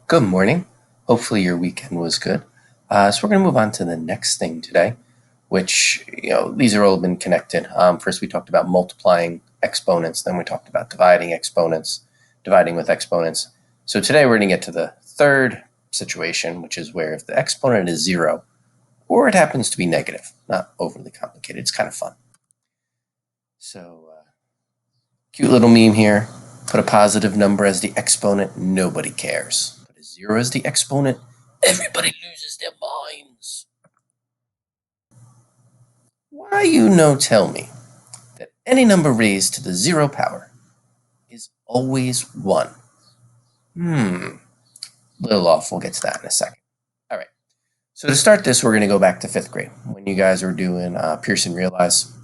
Good morning. Hopefully your weekend was good. So we're going to move on to the next thing today, which, these are all been connected. First we talked about multiplying exponents, then we talked about dividing exponents, dividing with exponents. So today we're going to get to the third situation, which is where if the exponent is 0, or it happens to be negative, not overly complicated, it's kind of fun. So, cute little meme here. Put a positive number as the exponent, nobody cares. Put a 0 as the exponent, everybody loses their minds. Why tell me that any number raised to the 0 power is always 1? Little off, we'll get to that in a second. All right, so to start this, we're going to go back to 5th grade when you guys were doing Pearson Realize.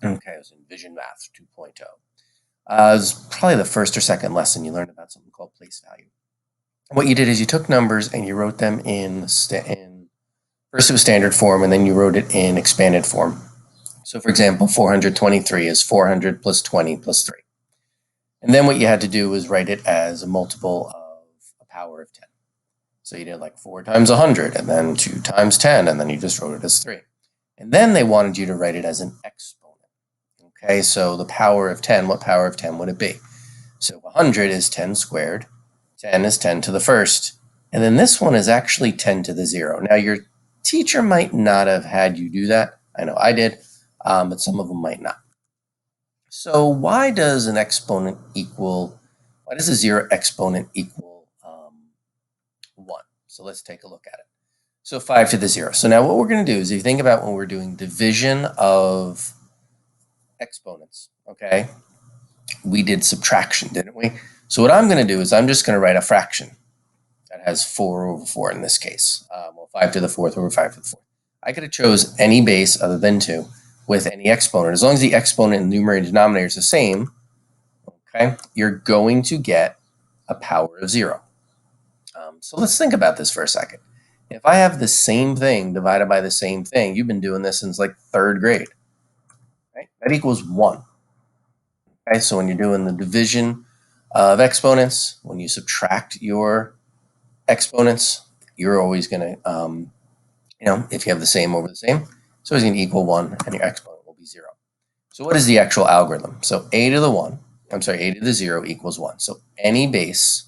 Okay, it was in Vision Math 2.0. It was probably the first or second lesson you learned about something called place value. What you did is you took numbers and you wrote them in first it was standard form, and then you wrote it in expanded form. So, for example, 423 is 400 plus 20 plus 3. And then what you had to do was write it as a multiple of a power of 10. So you did like 4 times 100, and then 2 times 10, and then you just wrote it as 3. And then they wanted you to write it as an exponent. Okay, so the power of 10, what power of 10 would it be? So 100 is 10 squared, 10 is 10 to the first, and then this one is actually 10 to the 0. Now, your teacher might not have had you do that. I know I did, but some of them might not. So why does a 0 exponent equal 1? So let's take a look at it. So 5 to the 0. So now what we're going to do is, if you think about when we're doing division of exponents, okay, we did subtraction, didn't we? So what I'm going to do is I'm just going to write a fraction that has 4 over 4 in this case. 5 to the 4th over 5 to the 4th. I could have chose any base other than 2 with any exponent. As long as the exponent and numerator and denominator is the same, okay, you're going to get a power of 0. So let's think about this for a second. If I have the same thing divided by the same thing, you've been doing this since like 3rd grade, right? That equals 1. Okay, so when you're doing the division of exponents, when you subtract your exponents, you're always going to, if you have the same over the same, it's always going to equal 1, and your exponent will be 0. So what is the actual algorithm? So a to the 0 equals 1. So any base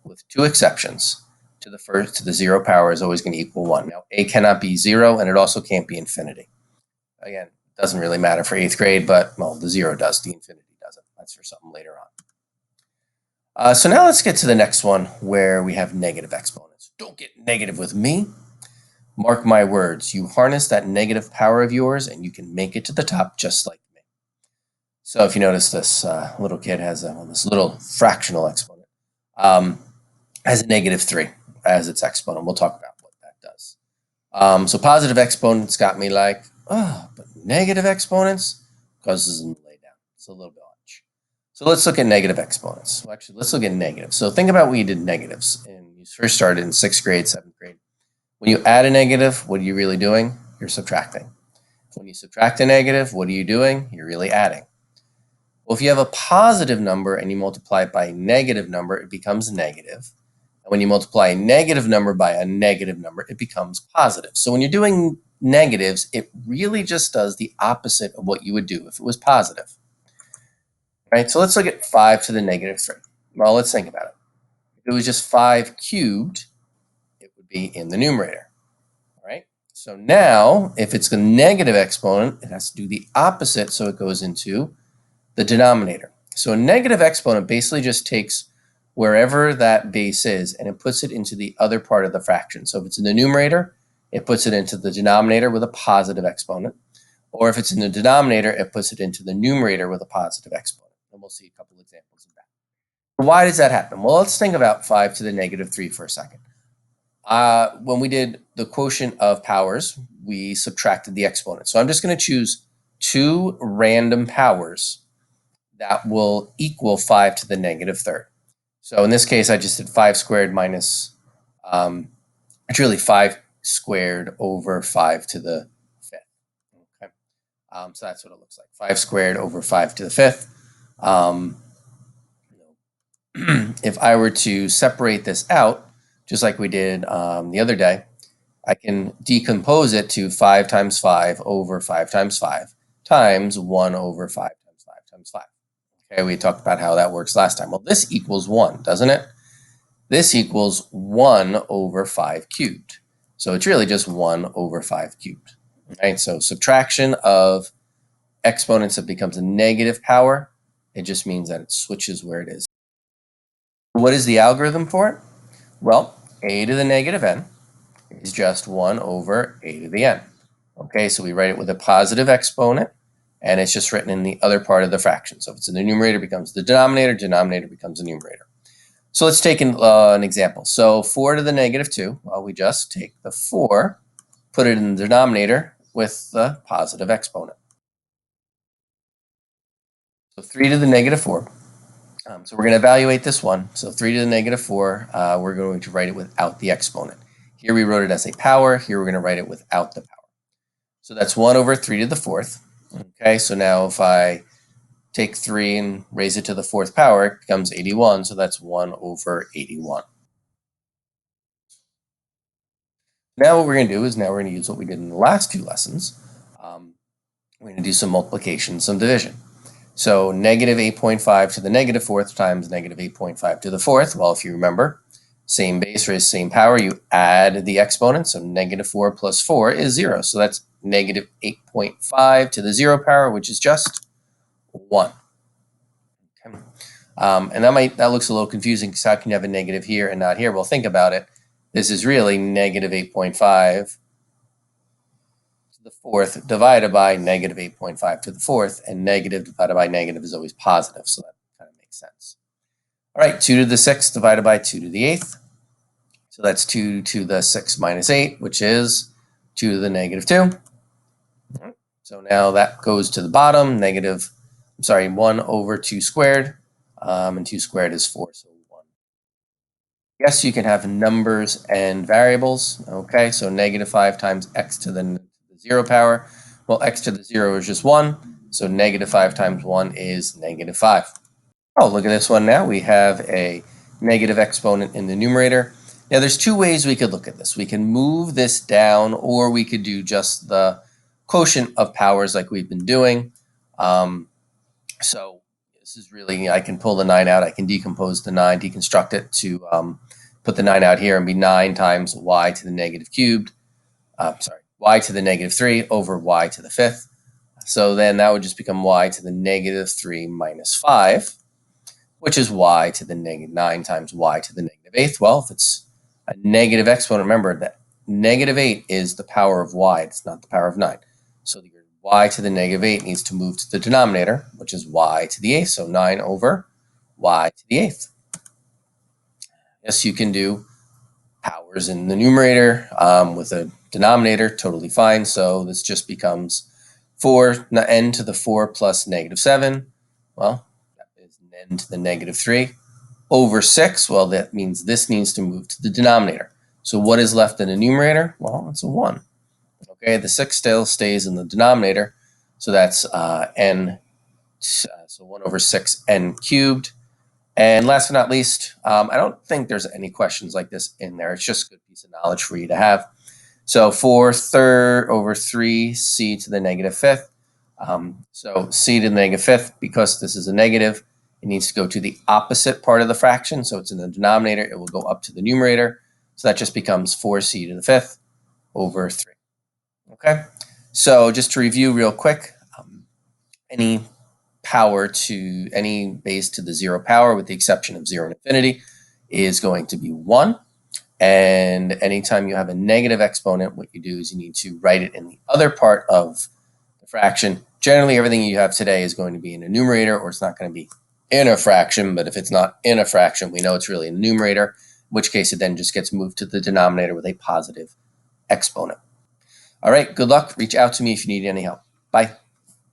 with 2 exceptions to the 0 power is always going to equal 1. Now, a cannot be 0, and it also can't be infinity. Again, it doesn't really matter for 8th grade, but, well, the 0 does, the infinity doesn't. That's for something later on. So now let's get to the next one where we have negative exponents. Don't get negative with me. Mark my words, you harness that negative power of yours and you can make it to the top just like me. So if you notice, this little kid has this little fractional exponent, has a -3 as its exponent. We'll talk about what that does. So positive exponents got me like, oh, but negative exponents causes them to lay down. It's a little bit much. So let's look at negative exponents. Well, actually, let's look at negatives. So think about when you did negatives and you first started in 6th grade, 7th grade. When you add a negative, what are you really doing? You're subtracting. When you subtract a negative, what are you doing? You're really adding. Well, if you have a positive number and you multiply it by a negative number, it becomes negative. And when you multiply a negative number by a negative number, it becomes positive. So when you're doing negatives, it really just does the opposite of what you would do if it was positive. Right? So let's look at 5 to the -3. Well, let's think about it. If it was just 5 cubed, it would be in the numerator. All right? So now, if it's a negative exponent, it has to do the opposite, so it goes into the denominator. So a negative exponent basically just takes wherever that base is and it puts it into the other part of the fraction. So if it's in the numerator, it puts it into the denominator with a positive exponent. Or if it's in the denominator, it puts it into the numerator with a positive exponent. And we'll see a couple examples of that. Why does that happen? Well, let's think about 5 to the -3 for a second. When we did the quotient of powers, we subtracted the exponent. So I'm just going to choose 2 random powers that will equal 5 to the -3rd. So in this case, I just did 5 squared minus, it's really 5 squared over 5 to the 5th. Okay. So that's what it looks like. 5 squared over 5 to the 5th. If I were to separate this out, just like we did the other day, I can decompose it to 5 times 5 over 5 times 5 times 1 over 5 times 5 times 5. Okay, we talked about how that works last time. Well, this equals 1, doesn't it? This equals 1 over 5 cubed. So it's really just 1 over 5 cubed. Right? So subtraction of exponents that becomes a negative power, it just means that it switches where it is. What is the algorithm for it? Well, a to the negative n is just 1 over a to the n. Okay, so we write it with a positive exponent, and it's just written in the other part of the fraction. So if it's in the numerator, it becomes the denominator, denominator becomes the numerator. So let's take an example. So 4 to the negative 2, well, we just take the 4, put it in the denominator with the positive exponent. So 3 to the negative 4. So we're going to evaluate this one. So 3 to the negative 4, we're going to write it without the exponent. Here we wrote it as a power. Here we're going to write it without the power. So that's 1 over 3 to the 4th. Okay, so now if I take 3 and raise it to the 4th power, it becomes 81. So that's 1 over 81. Now what we're going to do is now we're going to use what we did in the last two lessons. We're going to do some multiplication, some division. So negative 8.5 to the negative 4th times negative 8.5 to the 4th. Well, if you remember, same base raised same power, you add the exponent. So negative 4 plus 4 is 0. So that's negative 8.5 to the 0 power, which is just 1. Okay. And that looks a little confusing because how can you have a negative here and not here? Well, think about it. This is really negative 8.5 to the 4th divided by negative 8.5 to the 4th, and negative divided by negative is always positive, so that kind of makes sense. All right, 2 to the 6th divided by 2 to the 8th. So that's 2 to the 6 minus 8, which is 2 to the negative 2. So now that goes to the bottom, 1 over 2 squared, and 2 squared is 4, so 1. Yes, you can have numbers and variables. Okay, so negative 5 times x to the 0 power. Well, x to the 0 is just 1, so negative 5 times 1 is negative 5. Oh, look at this one now. We have a negative exponent in the numerator. Now, there's two ways we could look at this. We can move this down, or we could do just the quotient of powers like we've been doing. So this is really, I can pull the 9 out. I can decompose the 9, deconstruct it to put the 9 out here and be 9 times y to the negative cubed. Y to the negative 3 over y to the 5th. So then that would just become y to the negative 3 minus 5, which is y to the negative 9 times y to the negative 8th. Well, if it's a negative exponent, remember that negative 8 is the power of y. It's not the power of 9. So your y to the negative 8 needs to move to the denominator, which is y to the 8th. So 9 over y to the 8th. Yes, you can do powers in the numerator with a denominator, totally fine. So this just becomes 4n to the 4 plus negative 7. Well, that is n to the negative 3 over 6. Well, that means this needs to move to the denominator. So what is left in the numerator? Well, it's a 1. Okay, the 6 still stays in the denominator. So that's n, so 1 over 6 n cubed. And last but not least, I don't think there's any questions like this in there. It's just a good piece of knowledge for you to have. So 4 third over 3 c to the negative 5th. So c to the negative 5th, because this is a negative, it needs to go to the opposite part of the fraction. So it's in the denominator. It will go up to the numerator. So that just becomes 4c to the 5th over 3. Okay. So just to review real quick, any power to any base to the 0 power, with the exception of 0 and infinity, is going to be 1. And anytime you have a negative exponent, what you do is you need to write it in the other part of the fraction. Generally, everything you have today is going to be in a numerator, or it's not going to be in a fraction. But if it's not in a fraction, we know it's really a numerator, in which case it then just gets moved to the denominator with a positive exponent. All right, good luck. Reach out to me if you need any help. Bye.